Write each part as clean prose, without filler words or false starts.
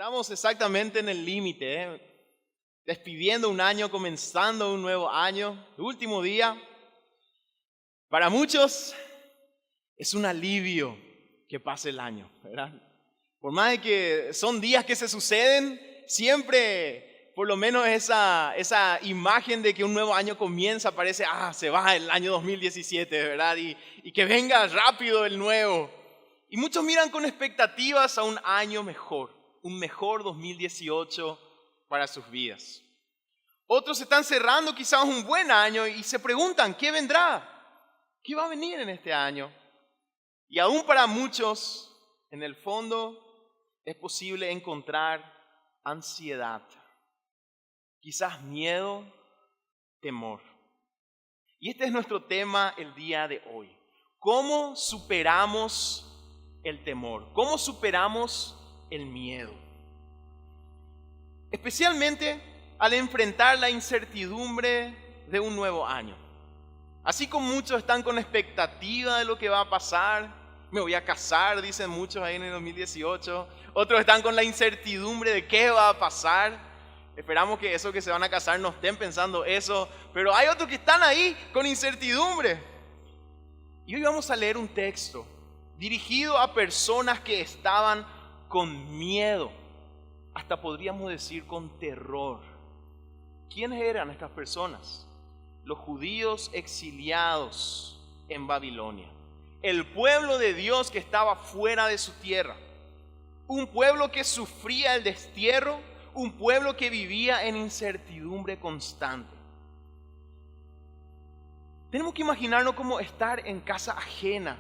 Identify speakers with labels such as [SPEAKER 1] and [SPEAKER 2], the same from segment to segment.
[SPEAKER 1] Estamos exactamente en el límite, despidiendo un año, comenzando un nuevo año, el último día. Para muchos es un alivio que pase el año, ¿verdad? Por más de que son días que se suceden, siempre por lo menos esa imagen de que un nuevo año comienza, parece, se va el año 2017, ¿verdad? Y que venga rápido el nuevo. Y muchos miran con expectativas a un año mejor, un mejor 2018 para sus vidas. Otros están cerrando quizás un buen año y se preguntan, ¿qué vendrá? ¿Qué va a venir en este año? Y aún para muchos, en el fondo, es posible encontrar ansiedad, quizás miedo, temor. Y este es nuestro tema el día de hoy. ¿Cómo superamos el temor? ¿Cómo superamos el miedo? Especialmente al enfrentar la incertidumbre de un nuevo año. Así como muchos están con expectativa de lo que va a pasar, me voy a casar, dicen muchos ahí en el 2018. Otros están con la incertidumbre de qué va a pasar. Esperamos que esos que se van a casar no estén pensando eso, pero hay otros que están ahí con incertidumbre. Y hoy vamos a leer un texto dirigido a personas que estaban con miedo, hasta podríamos decir con terror. ¿Quiénes eran estas personas? Los judíos exiliados en Babilonia. El pueblo de Dios que estaba fuera de su tierra. Un pueblo que sufría el destierro, un pueblo que vivía en incertidumbre constante. Tenemos que imaginarnos como estar en casa ajena,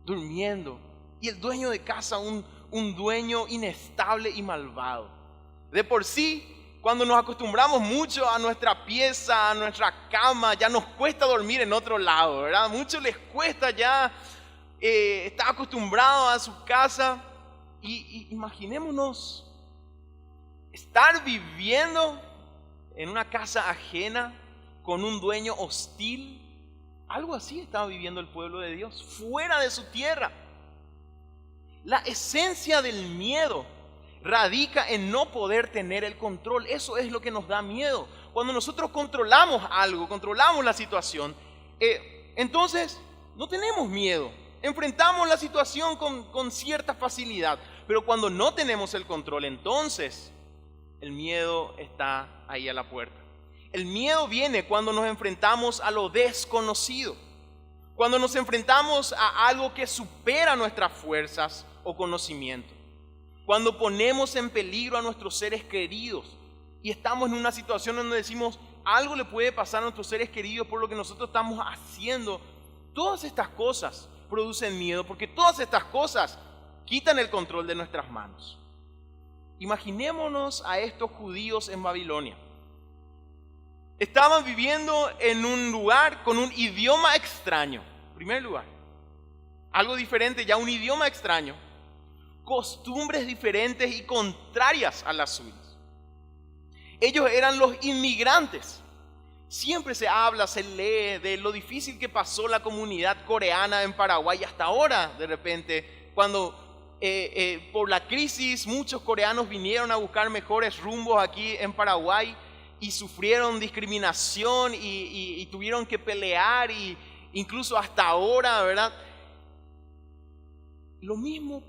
[SPEAKER 1] durmiendo, y el dueño de casa, un dueño inestable y malvado. De por sí, cuando nos acostumbramos mucho a nuestra pieza, a nuestra cama, ya nos cuesta dormir en otro lado, ¿verdad? A muchos les cuesta ya estar acostumbrados a su casa. Y imaginémonos estar viviendo en una casa ajena con un dueño hostil. Algo así estaba viviendo el pueblo de Dios, fuera de su tierra. La esencia del miedo radica en no poder tener el control. Eso es lo que nos da miedo. Cuando nosotros controlamos algo, controlamos la situación, entonces no tenemos miedo. Enfrentamos la situación con cierta facilidad. Pero cuando no tenemos el control, entonces el miedo está ahí a la puerta. El miedo viene cuando nos enfrentamos a lo desconocido. Cuando nos enfrentamos a algo que supera nuestras fuerzas o conocimiento. Cuando ponemos en peligro a nuestros seres queridos y estamos en una situación donde decimos algo le puede pasar a nuestros seres queridos por lo que nosotros estamos haciendo. Todas estas cosas producen miedo porque todas estas cosas quitan el control de nuestras manos. Imaginémonos a estos judíos en Babilonia. Estaban viviendo en un lugar con un idioma extraño. En primer lugar, algo diferente, ya un idioma extraño. Costumbres diferentes y contrarias a las suyas. Ellos eran los inmigrantes. Siempre se habla, se lee de lo difícil que pasó la comunidad coreana en Paraguay. Hasta ahora, de repente, cuando por la crisis muchos coreanos vinieron a buscar mejores rumbos aquí en Paraguay y sufrieron discriminación y tuvieron que pelear, y incluso hasta ahora, ¿verdad? Lo mismo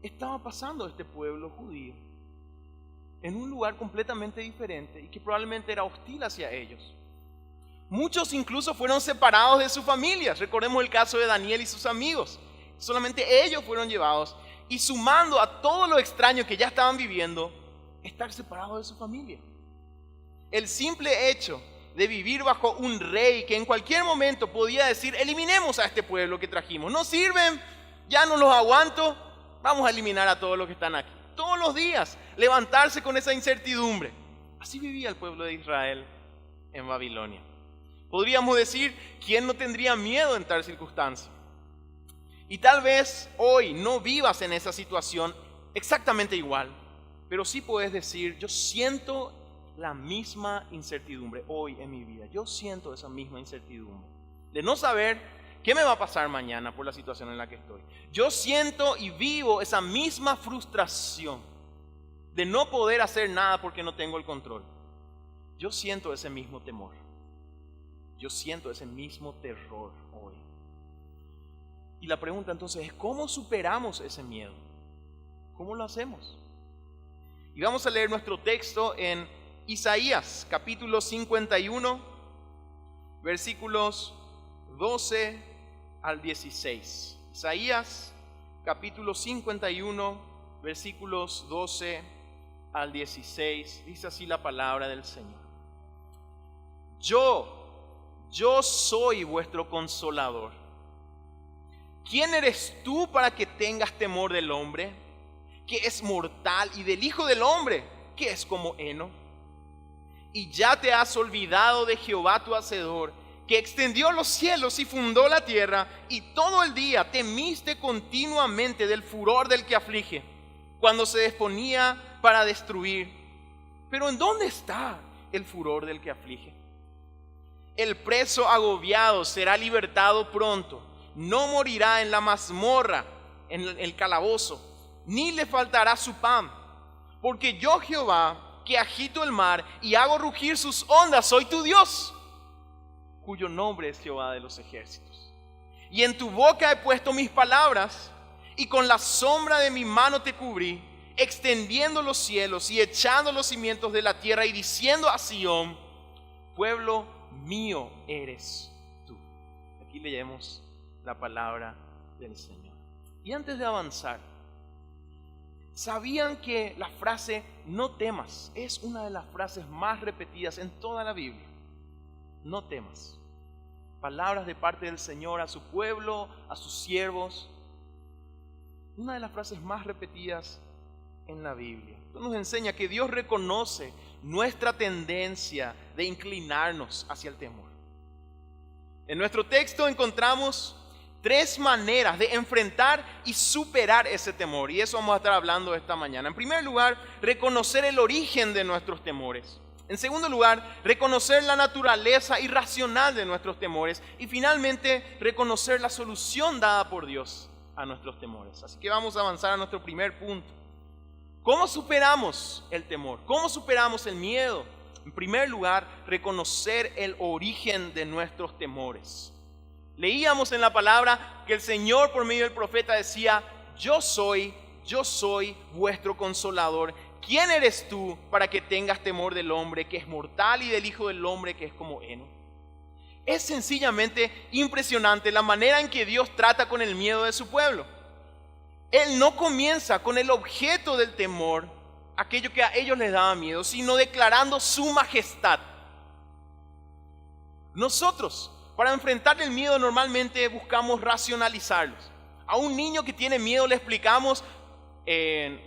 [SPEAKER 1] estaba pasando a este pueblo judío en un lugar completamente diferente y que probablemente era hostil hacia ellos. Muchos incluso fueron separados de sus familias. Recordemos el caso de Daniel y sus amigos. Solamente ellos fueron llevados, y sumando a todo lo extraño que ya estaban viviendo, estar separados de su familia. El simple hecho de vivir bajo un rey que en cualquier momento podía decir, eliminemos a este pueblo que trajimos, no sirven, ya no los aguanto, vamos a eliminar a todos los que están aquí. Todos los días levantarse con esa incertidumbre. Así vivía el pueblo de Israel en Babilonia. Podríamos decir, ¿quién no tendría miedo en tal circunstancia? Y tal vez hoy no vivas en esa situación exactamente igual, pero sí puedes decir, yo siento la misma incertidumbre hoy en mi vida. Yo siento esa misma incertidumbre de no saber qué me va a pasar mañana por la situación en la que estoy. Yo siento y vivo esa misma frustración de no poder hacer nada porque no tengo el control. Yo siento ese mismo temor. Yo siento ese mismo terror hoy. Y la pregunta entonces es, ¿cómo superamos ese miedo? ¿Cómo lo hacemos? Y vamos a leer nuestro texto en Isaías, capítulo 51, versículos 12 al 16. Isaías, capítulo 51, versículos 12 al 16. Dice así la palabra del Señor. Yo soy vuestro consolador. ¿Quién eres tú para que tengas temor del hombre, que es mortal, y del Hijo del Hombre, que es como heno? Y ya te has olvidado de Jehová tu Hacedor, que extendió los cielos y fundó la tierra, y todo el día temiste continuamente del furor del que aflige, cuando se disponía para destruir. Pero ¿en dónde está el furor del que aflige? El preso agobiado será libertado pronto, no morirá en la mazmorra, en el calabozo, ni le faltará su pan. Porque yo, Jehová, que agito el mar y hago rugir sus ondas, soy tu Dios, cuyo nombre es Jehová de los ejércitos. Y en tu boca he puesto mis palabras, y con la sombra de mi mano te cubrí, extendiendo los cielos y echando los cimientos de la tierra, y diciendo a Sión, pueblo mío eres tú. Aquí leemos la palabra del Señor. Y antes de avanzar, ¿sabían que la frase no temas es una de las frases más repetidas en toda la Biblia? No temas. Palabras de parte del Señor a su pueblo, a sus siervos. Una de las frases más repetidas en la Biblia. Esto nos enseña que Dios reconoce nuestra tendencia de inclinarnos hacia el temor. En nuestro texto encontramos 3 maneras de enfrentar y superar ese temor, y eso vamos a estar hablando esta mañana. En primer lugar, reconocer el origen de nuestros temores. En segundo lugar, reconocer la naturaleza irracional de nuestros temores. Y finalmente, reconocer la solución dada por Dios a nuestros temores. Así que vamos a avanzar a nuestro primer punto. ¿Cómo superamos el temor? ¿Cómo superamos el miedo? En primer lugar, reconocer el origen de nuestros temores. Leíamos en la palabra que el Señor por medio del profeta decía, yo soy vuestro consolador. ¿Quién eres tú para que tengas temor del hombre que es mortal y del Hijo del Hombre que es como heno? Es sencillamente impresionante la manera en que Dios trata con el miedo de su pueblo. Él no comienza con el objeto del temor, aquello que a ellos les daba miedo, sino declarando su majestad. Nosotros, para enfrentar el miedo, normalmente buscamos racionalizarlos. A un niño que tiene miedo le explicamos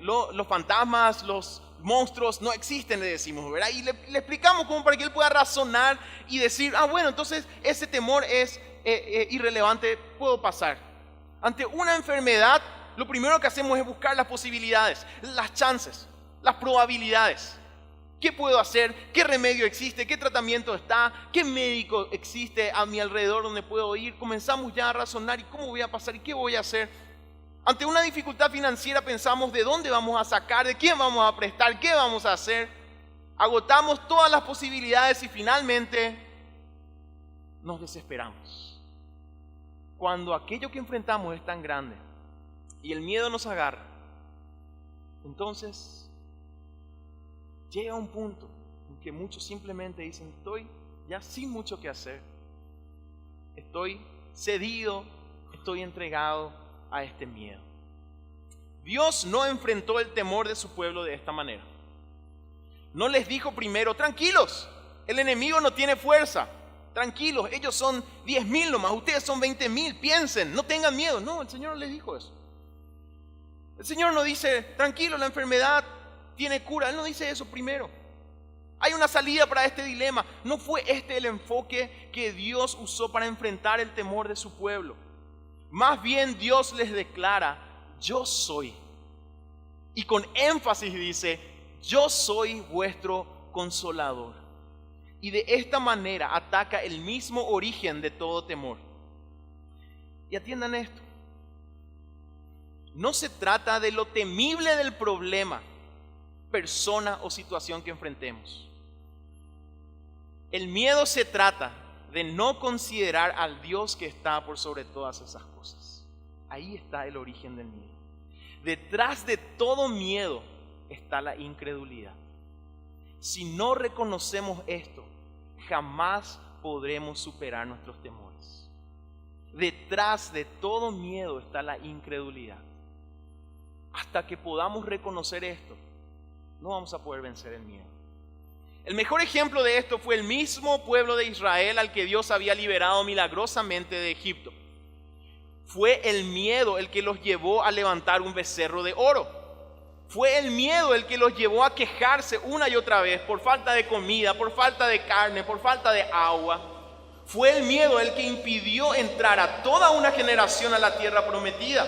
[SPEAKER 1] los fantasmas, los monstruos no existen, le decimos, ¿verdad? Y le explicamos como para que él pueda razonar y decir, bueno, entonces ese temor es irrelevante, puedo pasar. Ante una enfermedad, lo primero que hacemos es buscar las posibilidades, las chances, las probabilidades. ¿Qué puedo hacer? ¿Qué remedio existe? ¿Qué tratamiento está? ¿Qué médico existe a mi alrededor donde puedo ir? Comenzamos ya a razonar, ¿y cómo voy a pasar? ¿Y qué voy a hacer? Ante una dificultad financiera pensamos de dónde vamos a sacar, de quién vamos a prestar, qué vamos a hacer. Agotamos todas las posibilidades y finalmente nos desesperamos. Cuando aquello que enfrentamos es tan grande y el miedo nos agarra, entonces llega un punto en que muchos simplemente dicen, estoy ya sin mucho que hacer. Estoy cedido, estoy entregado a este miedo. Dios no enfrentó el temor de su pueblo de esta manera. No les dijo primero, tranquilos, el enemigo no tiene fuerza. Tranquilos, ellos son 10,000 nomás, ustedes son 20,000, piensen, no tengan miedo. No, el Señor no les dijo eso. El Señor no dice, tranquilo, la enfermedad tiene cura. Él no dice eso primero. Hay una salida para este dilema. No fue este el enfoque que Dios usó para enfrentar el temor de su pueblo. Más bien Dios les declara, yo soy. Y con énfasis dice, yo soy vuestro consolador. Y de esta manera ataca el mismo origen de todo temor. Y atiendan esto. No se trata de lo temible del problema, persona o situación que enfrentemos. El miedo se trata de no considerar al Dios que está por sobre todas esas cosas. Ahí está el origen del miedo. Detrás de todo miedo está la incredulidad. Si no reconocemos esto, jamás podremos superar nuestros temores. Detrás de todo miedo está la incredulidad. Hasta que podamos reconocer esto, no vamos a poder vencer el miedo. El mejor ejemplo de esto fue el mismo pueblo de Israel al que Dios había liberado milagrosamente de Egipto. Fue el miedo el que los llevó a levantar un becerro de oro. Fue el miedo el que los llevó a quejarse una y otra vez por falta de comida, por falta de carne, por falta de agua. Fue el miedo el que impidió entrar a toda una generación a la tierra prometida.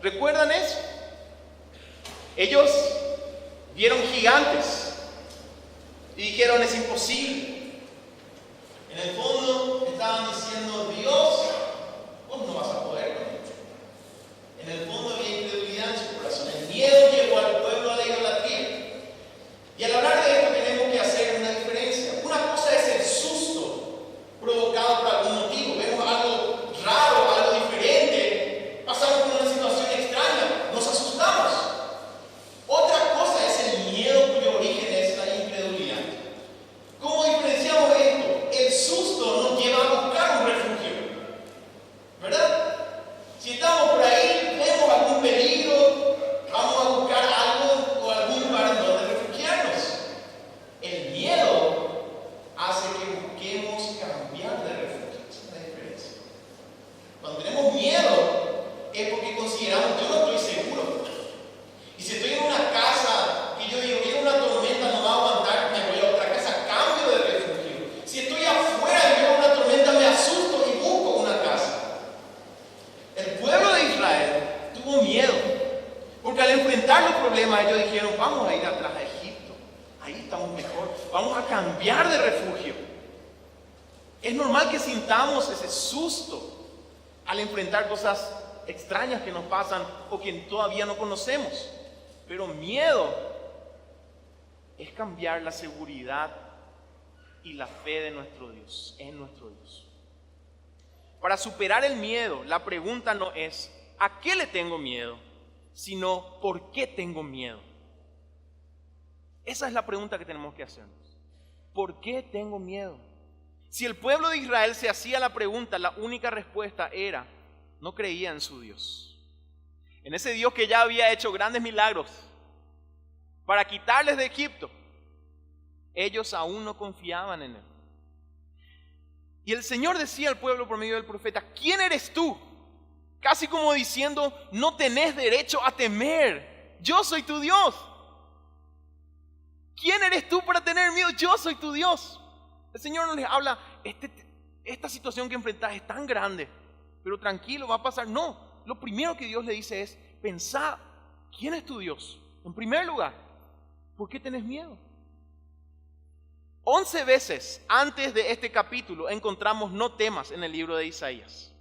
[SPEAKER 1] ¿Recuerdan eso? Ellos vieron gigantes y dijeron: es imposible. En el fondo estaban diciendo: Dios, vos no vas a poder con esto. En el fondo había incredulidad en su corazón. El miedo llevó al pueblo a la idolatría. Y al hablar de esto tenemos que hacer una diferencia. Una cosa es el susto provocado por algún motivo. Vemos algo raro, algo diferente, pasamos por una situación extraña, nos asustamos. Otra cosa es el miedo cuyo origen es la incredulidad. ¿Cómo diferenciamos esto? El susto nos lleva a buscar un refugio, ¿verdad? Si estamos por ahí, vemos algún peligro, vamos a buscar algo o algún lugar en donde refugiarnos. El miedo hace que busquemos cambiar de refugio. Esa es la diferencia. Cuando tenemos miedo es porque consideramos: yo no estoy seguro. Y si estoy en una casa y yo digo: viene una tormenta, no va a aguantar, me voy a otra casa, cambio de refugio. Si estoy afuera y veo una tormenta, me asusto y busco una casa. El pueblo de Israel tuvo miedo, porque al enfrentar los problemas ellos dijeron: vamos a ir atrás a Egipto, ahí estamos mejor, vamos a cambiar de refugio. Es normal que sintamos ese susto al enfrentar cosas extrañas que nos pasan o que todavía no conocemos. Pero miedo es cambiar la seguridad y la fe de nuestro Dios, en nuestro Dios. Para superar el miedo, la pregunta no es ¿a qué le tengo miedo?, sino ¿por qué tengo miedo? Esa es la pregunta que tenemos que hacernos. ¿Por qué tengo miedo? Si el pueblo de Israel se hacía la pregunta, la única respuesta era: no creía en su Dios. En ese Dios que ya había hecho grandes milagros para quitarles de Egipto. Ellos aún no confiaban en Él. Y el Señor decía al pueblo por medio del profeta: ¿quién eres tú? Casi como diciendo: no tenés derecho a temer. Yo soy tu Dios. ¿Quién eres tú para tener miedo? Yo soy tu Dios. El Señor no les habla: esta situación que enfrentás es tan grande, pero tranquilo, va a pasar. No. Lo primero que Dios le dice es: pensá, ¿quién es tu Dios? En primer lugar, ¿por qué tenés miedo? 11 veces antes de este capítulo encontramos no temas en el libro de Isaías.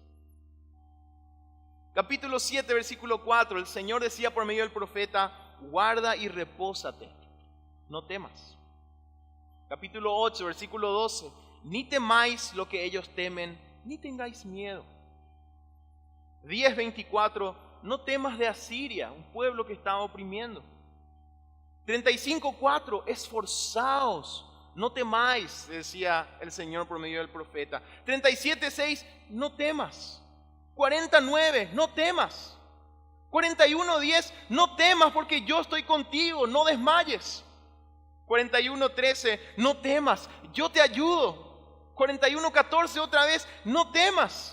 [SPEAKER 1] Capítulo 7, versículo 4, el Señor decía por medio del profeta: guarda y repósate, no temas. Capítulo 8, versículo 12, ni temáis lo que ellos temen, ni tengáis miedo. 10:24, no temas de Asiria, un pueblo que estaba oprimiendo. 35:4, esforzaos, no temáis, decía el Señor por medio del profeta. 37:6, no temas. 49, no temas. 41:10, no temas porque yo estoy contigo, no desmayes. 41:13, no temas, yo te ayudo. 41:14, otra vez, no temas.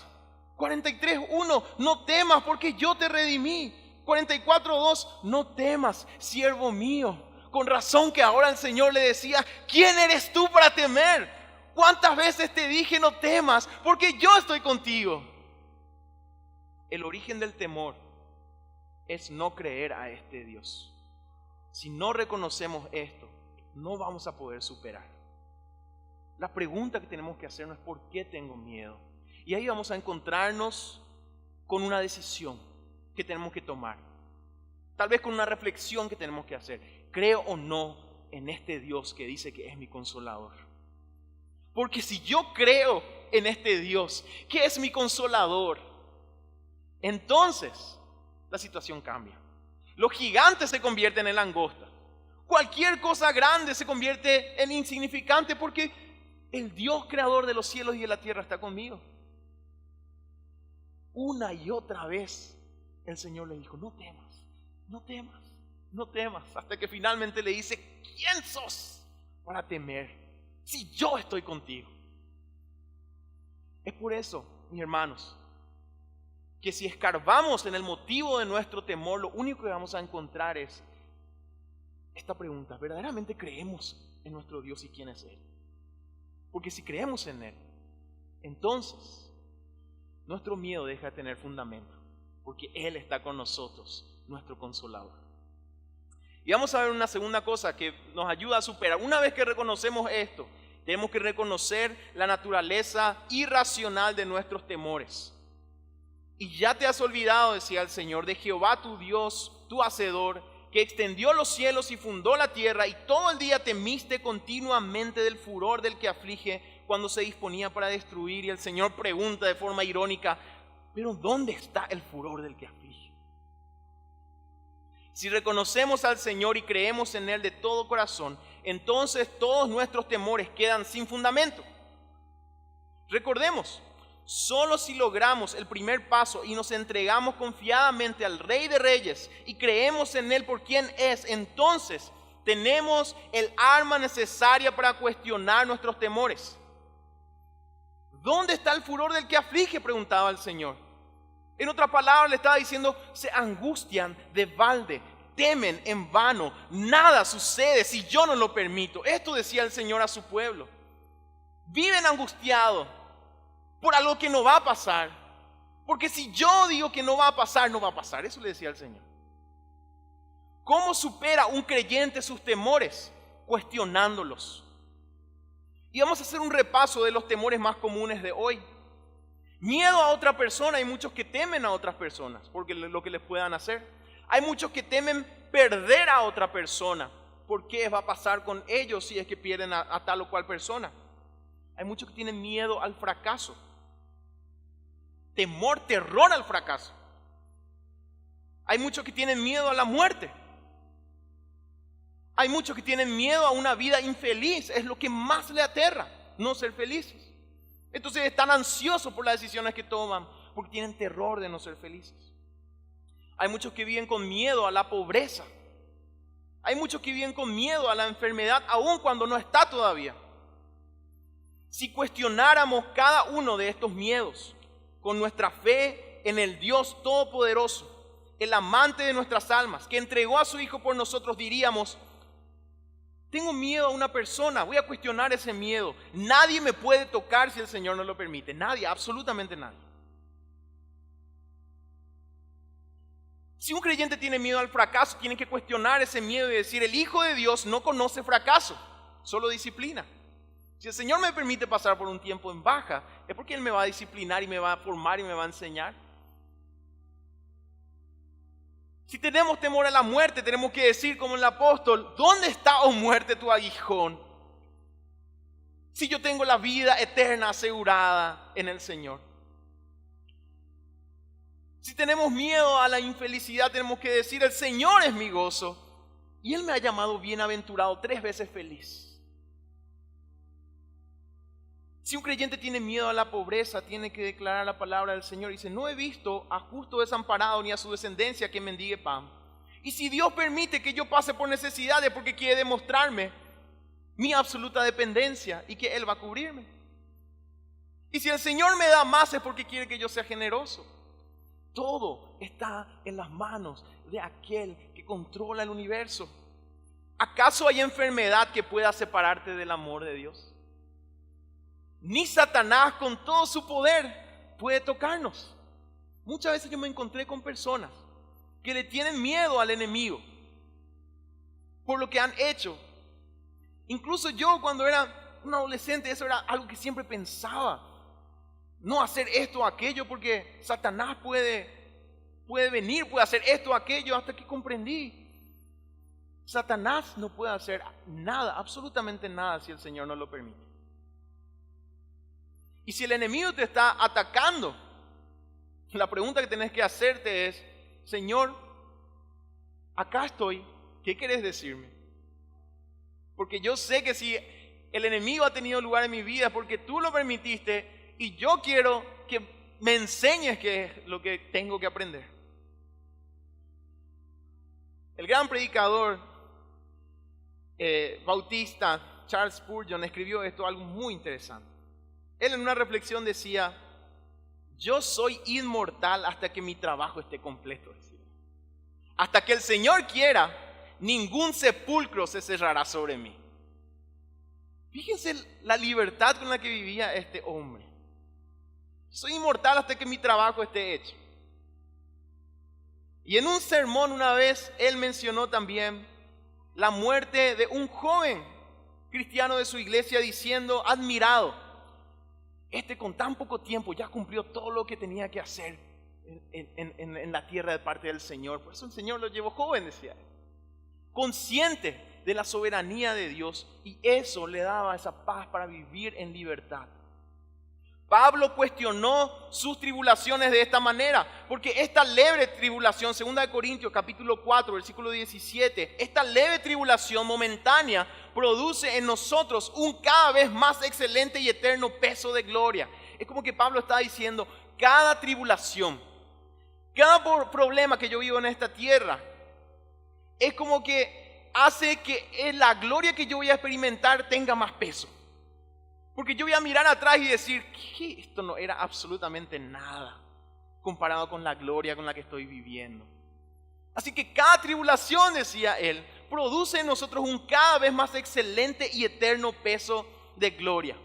[SPEAKER 1] 43:1, no temas porque yo te redimí. 44:2, no temas, siervo mío. Con razón que ahora el Señor le decía: ¿quién eres tú para temer? ¿Cuántas veces te dije no temas porque yo estoy contigo? El origen del temor es no creer a este Dios. Si no reconocemos esto, no vamos a poder superar. La pregunta que tenemos que hacernos es: ¿por qué tengo miedo? Y ahí vamos a encontrarnos con una decisión que tenemos que tomar. Tal vez con una reflexión que tenemos que hacer. creo o no en este Dios que dice que es mi consolador. Porque si yo creo en este Dios que es mi consolador, entonces la situación cambia. Los gigantes se convierten en langostas. Cualquier cosa grande se convierte en insignificante porque el Dios creador de los cielos y de la tierra está conmigo. Una y otra vez el Señor le dijo, no temas, no temas, no temas. Hasta que finalmente le dice, ¿quién sos para temer si yo estoy contigo? Es por eso, mis hermanos, que si escarbamos en el motivo de nuestro temor, lo único que vamos a encontrar es esta pregunta: ¿verdaderamente creemos en nuestro Dios y quién es Él? Porque si creemos en Él, entonces nuestro miedo deja de tener fundamento, porque Él está con nosotros, nuestro consolador. Y vamos a ver una segunda cosa que nos ayuda a superar. Una vez que reconocemos esto, tenemos que reconocer la naturaleza irracional de nuestros temores. Y ya te has olvidado, decía el Señor, de Jehová tu Dios, tu Hacedor, que extendió los cielos y fundó la tierra, y todo el día temiste continuamente del furor del que aflige cuando se disponía para destruir. Y el Señor pregunta de forma irónica, ¿pero dónde está el furor del que aflige? Si reconocemos al Señor y creemos en Él de todo corazón, entonces todos nuestros temores quedan sin fundamento. Recordemos, solo si logramos el primer paso y nos entregamos confiadamente al Rey de Reyes y creemos en Él por quien es, entonces tenemos el arma necesaria para cuestionar nuestros temores. ¿Dónde está el furor del que aflige?, preguntaba el Señor. En otras palabras, le estaba diciendo, se angustian de balde, temen en vano, nada sucede si yo no lo permito. Esto decía el Señor a su pueblo. Viven angustiados por algo que no va a pasar, porque si yo digo que no va a pasar, no va a pasar. Eso le decía el Señor. ¿Cómo supera un creyente sus temores? Cuestionándolos. Y vamos a hacer un repaso de los temores más comunes de hoy. Miedo a otra persona. Hay muchos que temen a otras personas porque lo que les puedan hacer. Hay muchos que temen perder a otra persona. ¿Por qué va a pasar con ellos si es que pierden a tal o cual persona? Hay muchos que tienen miedo al fracaso. Terror al fracaso. Hay muchos que tienen miedo a la muerte. Hay muchos que tienen miedo a una vida infeliz. Es lo que más le aterra, no ser felices. Entonces están ansiosos por las decisiones que toman porque tienen terror de no ser felices. Hay muchos que viven con miedo a la pobreza. Hay muchos que viven con miedo a la enfermedad, aun cuando no está todavía. Si cuestionáramos cada uno de estos miedos con nuestra fe en el Dios Todopoderoso, el amante de nuestras almas, que entregó a su Hijo por nosotros, diríamos: tengo miedo a una persona, voy a cuestionar ese miedo. Nadie me puede tocar si el Señor no lo permite. Nadie, absolutamente nadie. Si un creyente tiene miedo al fracaso, tiene que cuestionar ese miedo y decir: el Hijo de Dios no conoce fracaso, solo disciplina. Si el Señor me permite pasar por un tiempo en baja, es porque Él me va a disciplinar y me va a formar y me va a enseñar. Si tenemos temor a la muerte, tenemos que decir como el apóstol: ¿dónde está, oh muerte, tu aguijón? Si yo tengo la vida eterna asegurada en el Señor. Si tenemos miedo a la infelicidad, tenemos que decir: el Señor es mi gozo y Él me ha llamado bienaventurado, 3 veces feliz. Si un creyente tiene miedo a la pobreza, tiene que declarar la palabra del Señor. Dice: no he visto a justo desamparado ni a su descendencia que mendigue pan. Y si Dios permite que yo pase por necesidades, porque quiere demostrarme mi absoluta dependencia y que Él va a cubrirme. Y si el Señor me da más, es porque quiere que yo sea generoso. Todo está en las manos de aquel que controla el universo. ¿Acaso hay enfermedad que pueda separarte del amor de Dios? Ni Satanás con todo su poder puede tocarnos. Muchas veces yo me encontré con personas que le tienen miedo al enemigo por lo que han hecho. Incluso yo, cuando era un adolescente, eso era algo que siempre pensaba: no hacer esto o aquello porque Satanás puede venir, puede hacer esto o aquello, hasta que comprendí Satanás no puede hacer nada, absolutamente nada, si el Señor no lo permite. Y si el enemigo te está atacando, la pregunta que tenés que hacerte es: Señor, acá estoy, ¿qué querés decirme? Porque yo sé que si el enemigo ha tenido lugar en mi vida, porque tú lo permitiste, y yo quiero que me enseñes qué es lo que tengo que aprender. El gran predicador bautista Charles Spurgeon escribió esto, algo muy interesante. Él en una reflexión decía: yo soy inmortal hasta que mi trabajo esté completo. Decía. Hasta que el Señor quiera, ningún sepulcro se cerrará sobre mí. Fíjense la libertad con la que vivía este hombre. Soy inmortal hasta que mi trabajo esté hecho. Y en un sermón una vez él mencionó también la muerte de un joven cristiano de su iglesia, diciendo, admirado: este con tan poco tiempo ya cumplió todo lo que tenía que hacer en la tierra de parte del Señor. Por eso el Señor lo llevó joven, decía él. Consciente de la soberanía de Dios, y eso le daba esa paz para vivir en libertad. Pablo cuestionó sus tribulaciones de esta manera, porque esta leve tribulación, 2 Corintios capítulo 4, versículo 17, esta leve tribulación momentánea produce en nosotros un cada vez más excelente y eterno peso de gloria. Es como que Pablo está diciendo, cada tribulación, cada problema que yo vivo en esta tierra, es como que hace que la gloria que yo voy a experimentar tenga más peso. Porque yo voy a mirar atrás y decir, ¿qué? Esto no era absolutamente nada comparado con la gloria con la que estoy viviendo. Así que cada tribulación, decía él, produce en nosotros un cada vez más excelente y eterno peso de gloria.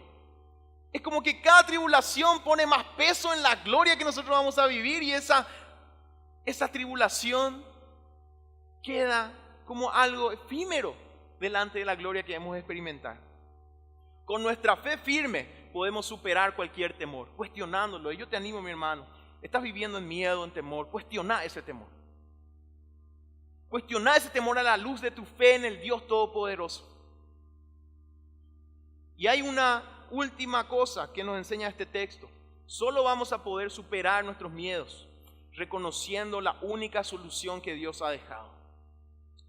[SPEAKER 1] Es como que cada tribulación pone más peso en la gloria que nosotros vamos a vivir, y esa tribulación queda como algo efímero delante de la gloria que hemos de experimentar. Con nuestra fe firme podemos superar cualquier temor, cuestionándolo. Y yo te animo, mi hermano, estás viviendo en miedo, en temor, cuestiona ese temor. Cuestiona ese temor a la luz de tu fe en el Dios Todopoderoso. Y hay una última cosa que nos enseña este texto. Solo vamos a poder superar nuestros miedos reconociendo la única solución que Dios ha dejado.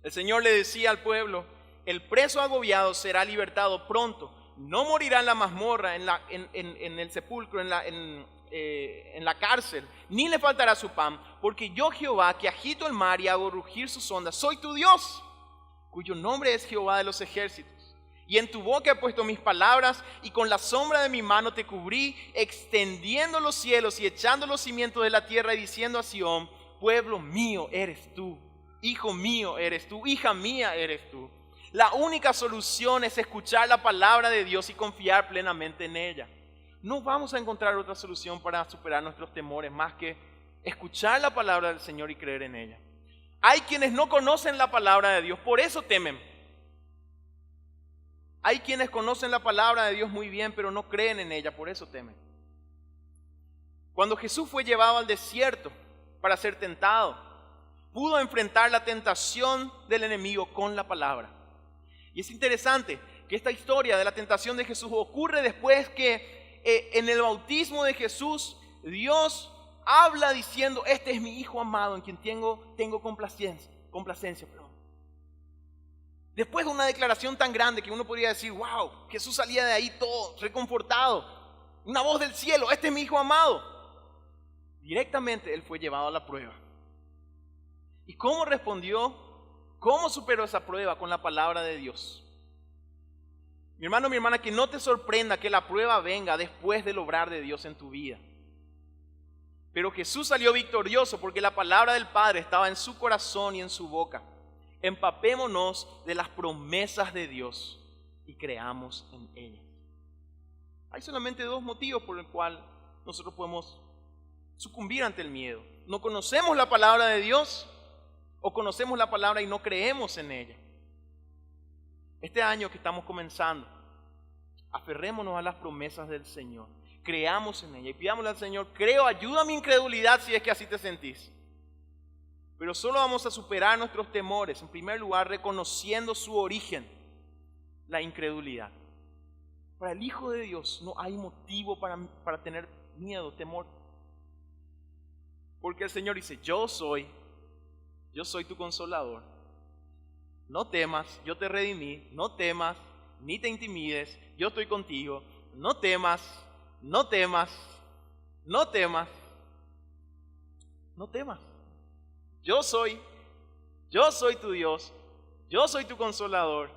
[SPEAKER 1] El Señor le decía al pueblo, el preso agobiado será libertado pronto. No morirá en la mazmorra, en el sepulcro, en la cárcel, ni le faltará su pan, porque yo, Jehová, que agito el mar y hago rugir sus ondas, soy tu Dios, cuyo nombre es Jehová de los ejércitos. Y en tu boca he puesto mis palabras, y con la sombra de mi mano te cubrí, extendiendo los cielos y echando los cimientos de la tierra, y diciendo a Sión, pueblo mío eres tú, hijo mío eres tú, hija mía eres tú. La única solución es escuchar la palabra de Dios y confiar plenamente en ella. No vamos a encontrar otra solución para superar nuestros temores más que escuchar la palabra del Señor y creer en ella. Hay quienes no conocen la palabra de Dios, por eso temen. Hay quienes conocen la palabra de Dios muy bien, pero no creen en ella, por eso temen. Cuando Jesús fue llevado al desierto para ser tentado, pudo enfrentar la tentación del enemigo con la palabra. Y es interesante que esta historia de la tentación de Jesús ocurre después que en el bautismo de Jesús, Dios habla diciendo, este es mi Hijo amado en quien tengo complacencia. Después de una declaración tan grande que uno podría decir, wow, Jesús salía de ahí todo reconfortado. Una voz del cielo, este es mi Hijo amado. Directamente Él fue llevado a la prueba. ¿Y cómo respondió? ¿Cómo superó esa prueba? Con la palabra de Dios. Mi hermano, mi hermana, que no te sorprenda que la prueba venga después del obrar de Dios en tu vida. Pero Jesús salió victorioso porque la palabra del Padre estaba en su corazón y en su boca. Empapémonos de las promesas de Dios y creamos en ellas. Hay solamente dos motivos por el cual nosotros podemos sucumbir ante el miedo. No conocemos la palabra de Dios, o conocemos la palabra y no creemos en ella. Este año que estamos comenzando, aferrémonos a las promesas del Señor, creamos en ella y pidámosle al Señor, ayuda a mi incredulidad si es que así te sentís. Pero solo vamos a superar nuestros temores, en primer lugar, reconociendo su origen, la incredulidad. Para el Hijo de Dios no hay motivo para tener miedo, temor. Porque el Señor dice, yo soy tu consolador. No temas, yo te redimí, no temas, ni te intimides, yo estoy contigo. No temas, no temas, no temas, no temas. Yo soy tu Dios, yo soy tu consolador,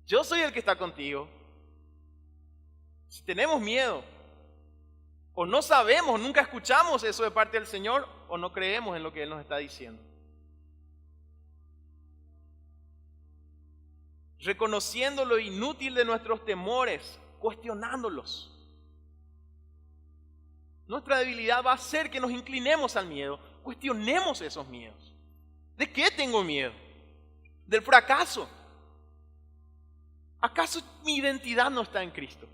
[SPEAKER 1] yo soy el que está contigo. Si tenemos miedo, o no sabemos, nunca escuchamos eso de parte del Señor, o no creemos en lo que Él nos está diciendo. Reconociendo lo inútil de nuestros temores, cuestionándolos. Nuestra debilidad va a hacer que nos inclinemos al miedo, cuestionemos esos miedos. ¿De qué tengo miedo? ¿Del fracaso? ¿Acaso mi identidad no está en Cristo?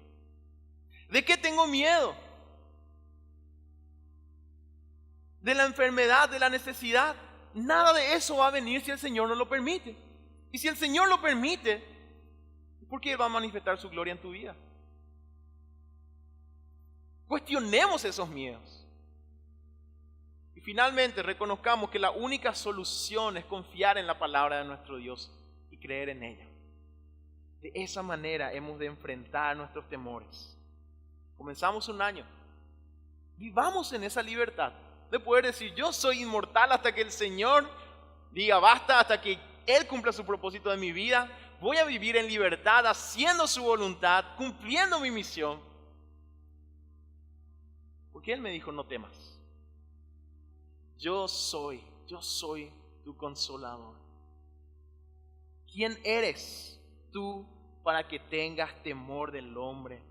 [SPEAKER 1] ¿De qué tengo miedo? ¿De la enfermedad, de la necesidad? Nada de eso va a venir si el Señor no lo permite. Y si el Señor lo permite, ¿por qué Él va a manifestar su gloria en tu vida? Cuestionemos esos miedos. Y finalmente reconozcamos que la única solución es confiar en la palabra de nuestro Dios y creer en ella. De esa manera hemos de enfrentar nuestros temores. Comenzamos un año. Vivamos en esa libertad de poder decir, yo soy inmortal hasta que el Señor diga basta, hasta que Él cumpla su propósito de mi vida. Voy a vivir en libertad, haciendo su voluntad, cumpliendo mi misión. Porque Él me dijo, no temas. Yo soy tu consolador. ¿Quién eres tú para que tengas temor del hombre,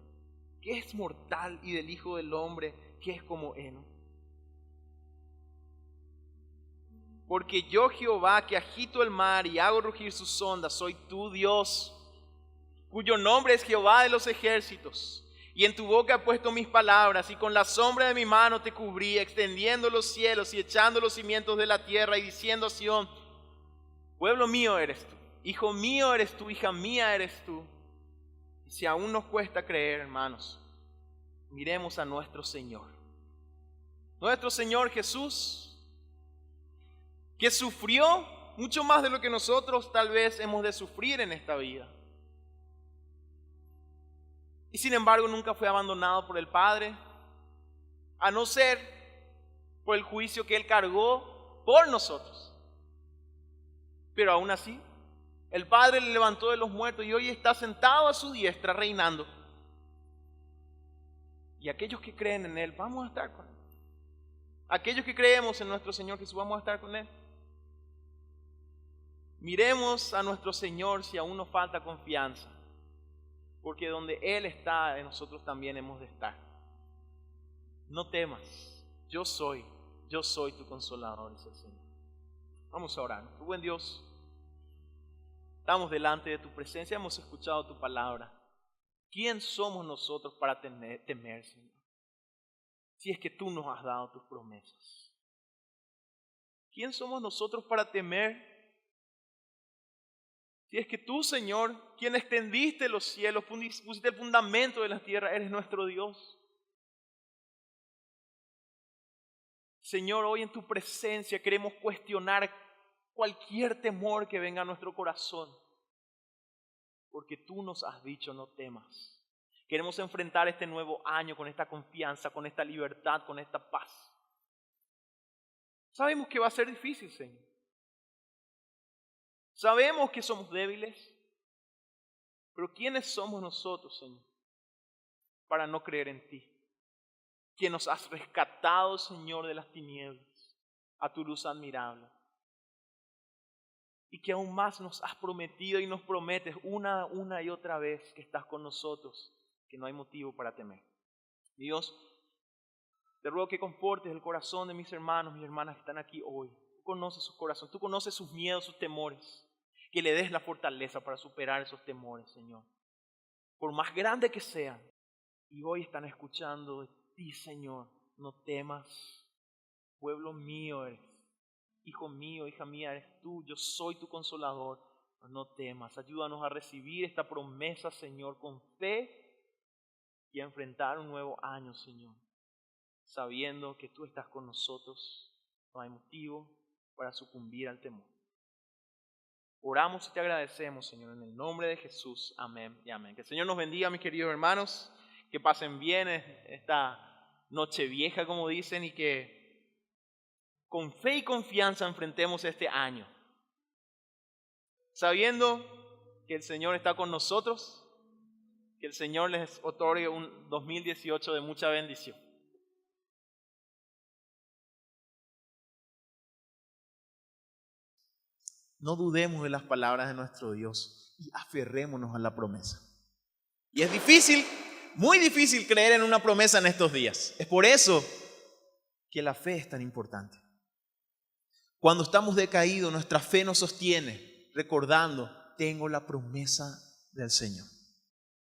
[SPEAKER 1] que es mortal, y del Hijo del Hombre, que es como Él? Porque yo, Jehová, que agito el mar y hago rugir sus ondas, soy tu Dios, cuyo nombre es Jehová de los ejércitos. Y en tu boca he puesto mis palabras, y con la sombra de mi mano te cubrí, extendiendo los cielos y echando los cimientos de la tierra, y diciendo a Sión, pueblo mío eres tú, hijo mío eres tú, hija mía eres tú. Y si aún nos cuesta creer, hermanos, miremos a nuestro Señor Jesús, que sufrió mucho más de lo que nosotros tal vez hemos de sufrir en esta vida. Y sin embargo nunca fue abandonado por el Padre, a no ser por el juicio que Él cargó por nosotros. Pero aún así, el Padre le levantó de los muertos y hoy está sentado a su diestra reinando. Y aquellos que creen en Él, vamos a estar con Él. Aquellos que creemos en nuestro Señor Jesús, vamos a estar con Él. Miremos a nuestro Señor si aún nos falta confianza, porque donde Él está, nosotros también hemos de estar. No temas, yo soy tu consolador, dice el Señor. Vamos a orar. Tu buen Dios, estamos delante de tu presencia, hemos escuchado tu palabra. ¿Quién somos nosotros para temer, Señor? Si es que tú nos has dado tus promesas. ¿Quién somos nosotros para temer? Si es que tú, Señor, quien extendiste los cielos, pusiste el fundamento de la tierra, eres nuestro Dios. Señor, hoy en tu presencia queremos cuestionar cualquier temor que venga a nuestro corazón, porque tú nos has dicho no temas. Queremos enfrentar este nuevo año con esta confianza, con esta libertad, con esta paz. Sabemos que va a ser difícil, Señor. Sabemos que somos débiles, pero ¿quiénes somos nosotros, Señor, para no creer en ti? Que nos has rescatado, Señor, de las tinieblas a tu luz admirable. Y que aún más nos has prometido y nos prometes una y otra vez que estás con nosotros, que no hay motivo para temer. Dios, te ruego que confortes el corazón de mis hermanos, mis hermanas que están aquí hoy. Tú conoces su corazón, tú conoces sus miedos, sus temores. Que le des la fortaleza para superar esos temores, Señor. Por más grande que sean. Y hoy están escuchando de ti, Señor. No temas, pueblo mío eres. hijo mío, hija mía, eres tú, yo soy tu consolador. No temas, ayúdanos a recibir esta promesa, Señor, con fe y a enfrentar un nuevo año, Señor, sabiendo que tú estás con nosotros. No hay motivo para sucumbir al temor. Oramos y te agradecemos, Señor, en el nombre de Jesús. Amén y amén. Que el Señor nos bendiga, mis queridos hermanos, que pasen bien esta noche vieja, como dicen, y que con fe y confianza enfrentemos este año, sabiendo que el Señor está con nosotros, que el Señor les otorgue un 2018 de mucha bendición. No dudemos de las palabras de nuestro Dios y aferrémonos a la promesa. Y es difícil, muy difícil creer en una promesa en estos días. Es por eso que la fe es tan importante. Cuando estamos decaídos, nuestra fe nos sostiene, recordando, tengo la promesa del Señor.